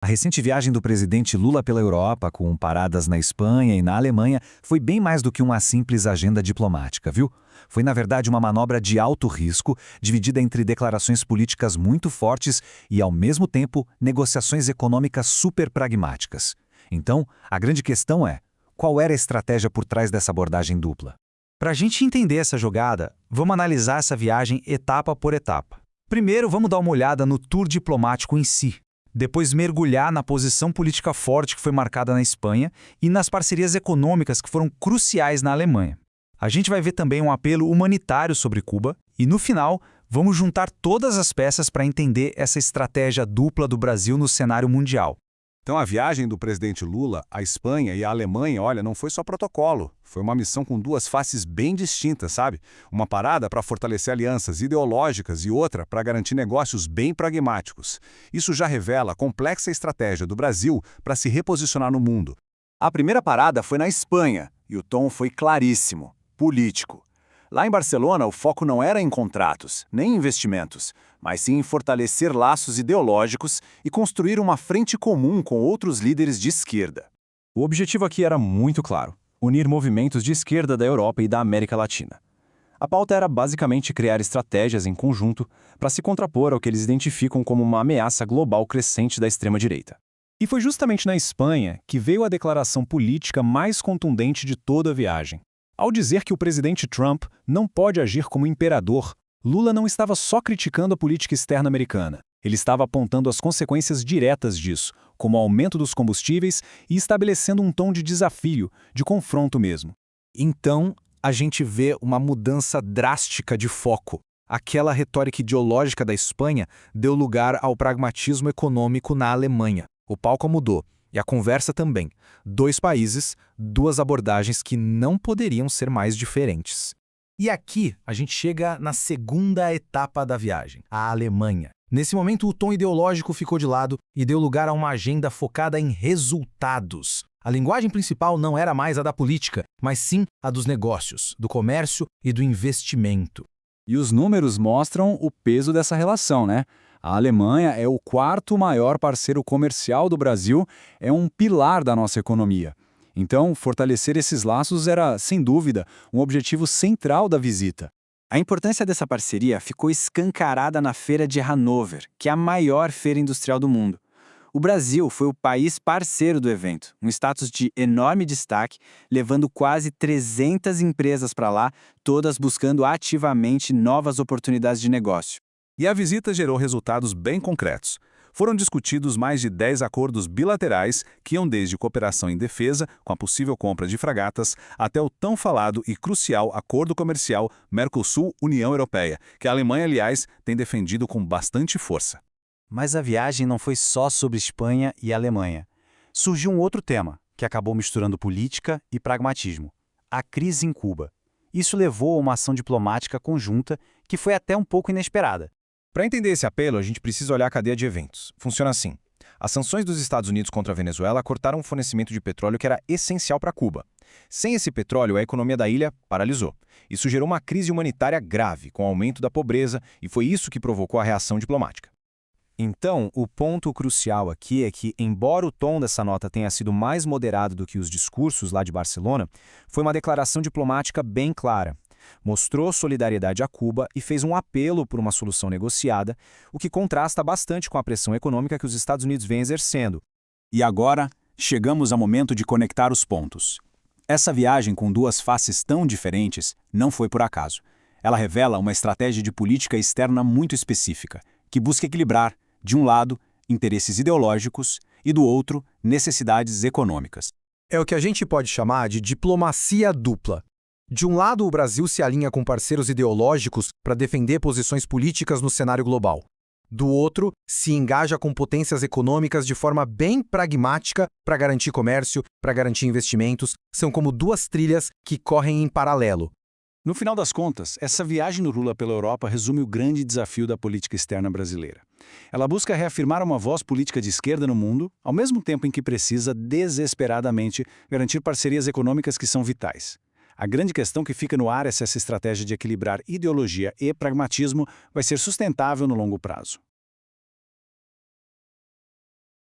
A recente viagem do presidente Lula pela Europa, com paradas na Espanha e na Alemanha, foi bem mais do que uma simples agenda diplomática, viu? Foi, na verdade, uma manobra de alto risco, dividida entre declarações políticas muito fortes e, ao mesmo tempo, negociações econômicas super pragmáticas. Então, a grande questão é: qual era a estratégia por trás dessa abordagem dupla? Para a gente entender essa jogada, vamos analisar essa viagem etapa por etapa. Primeiro, vamos dar uma olhada no tour diplomático em si. Depois mergulhar na posição política forte que foi marcada na Espanha e nas parcerias econômicas que foram cruciais na Alemanha. A gente vai ver também um apelo humanitário sobre Cuba e, no final, vamos juntar todas as peças para entender essa estratégia dupla do Brasil no cenário mundial. Então a viagem do presidente Lula à Espanha e à Alemanha, olha, não foi só protocolo. Foi uma missão com duas faces bem distintas, sabe? Uma parada para fortalecer alianças ideológicas e outra para garantir negócios bem pragmáticos. Isso já revela a complexa estratégia do Brasil para se reposicionar no mundo. A primeira parada foi na Espanha e o tom foi claríssimo: político. Lá em Barcelona, o foco não era em contratos, nem investimentos, mas sim em fortalecer laços ideológicos e construir uma frente comum com outros líderes de esquerda. O objetivo aqui era muito claro: unir movimentos de esquerda da Europa e da América Latina. A pauta era basicamente criar estratégias em conjunto para se contrapor ao que eles identificam como uma ameaça global crescente da extrema-direita. E foi justamente na Espanha que veio a declaração política mais contundente de toda a viagem. Ao dizer que o presidente Trump não pode agir como imperador, Lula não estava só criticando a política externa americana. Ele estava apontando as consequências diretas disso, como o aumento dos combustíveis e estabelecendo um tom de desafio, de confronto mesmo. Então, a gente vê uma mudança drástica de foco. Aquela retórica ideológica da Espanha deu lugar ao pragmatismo econômico na Alemanha. O palco mudou. E a conversa também. Dois países, duas abordagens que não poderiam ser mais diferentes. E aqui a gente chega na segunda etapa da viagem, a Alemanha. Nesse momento, o tom ideológico ficou de lado e deu lugar a uma agenda focada em resultados. A linguagem principal não era mais a da política, mas sim a dos negócios, do comércio e do investimento. E os números mostram o peso dessa relação, né? A Alemanha é o quarto maior parceiro comercial do Brasil, é um pilar da nossa economia. Então, fortalecer esses laços era, sem dúvida, um objetivo central da visita. A importância dessa parceria ficou escancarada na Feira de Hannover, que é a maior feira industrial do mundo. O Brasil foi o país parceiro do evento, um status de enorme destaque, levando quase 300 empresas para lá, todas buscando ativamente novas oportunidades de negócio. E a visita gerou resultados bem concretos. Foram discutidos mais de 10 acordos bilaterais que iam desde cooperação em defesa, com a possível compra de fragatas, até o tão falado e crucial acordo comercial Mercosul-União Europeia, que a Alemanha, aliás, tem defendido com bastante força. Mas a viagem não foi só sobre Espanha e Alemanha. Surgiu um outro tema, que acabou misturando política e pragmatismo: a crise em Cuba. Isso levou a uma ação diplomática conjunta que foi até um pouco inesperada. Para entender esse apelo, a gente precisa olhar a cadeia de eventos. Funciona assim: as sanções dos Estados Unidos contra a Venezuela cortaram o fornecimento de petróleo que era essencial para Cuba. Sem esse petróleo, a economia da ilha paralisou. Isso gerou uma crise humanitária grave, com o aumento da pobreza, e foi isso que provocou a reação diplomática. Então, o ponto crucial aqui é que, embora o tom dessa nota tenha sido mais moderado do que os discursos lá de Barcelona, foi uma declaração diplomática bem clara. Mostrou solidariedade a Cuba e fez um apelo por uma solução negociada, o que contrasta bastante com a pressão econômica que os Estados Unidos vêm exercendo. E agora, chegamos ao momento de conectar os pontos. Essa viagem com duas faces tão diferentes não foi por acaso. Ela revela uma estratégia de política externa muito específica, que busca equilibrar, de um lado, interesses ideológicos e, do outro, necessidades econômicas. É o que a gente pode chamar de diplomacia dupla. De um lado, o Brasil se alinha com parceiros ideológicos para defender posições políticas no cenário global. Do outro, se engaja com potências econômicas de forma bem pragmática para garantir comércio, para garantir investimentos. São como duas trilhas que correm em paralelo. No final das contas, essa viagem do Lula pela Europa resume o grande desafio da política externa brasileira. Ela busca reafirmar uma voz política de esquerda no mundo, ao mesmo tempo em que precisa, desesperadamente, garantir parcerias econômicas que são vitais. A grande questão que fica no ar é se essa estratégia de equilibrar ideologia e pragmatismo vai ser sustentável no longo prazo.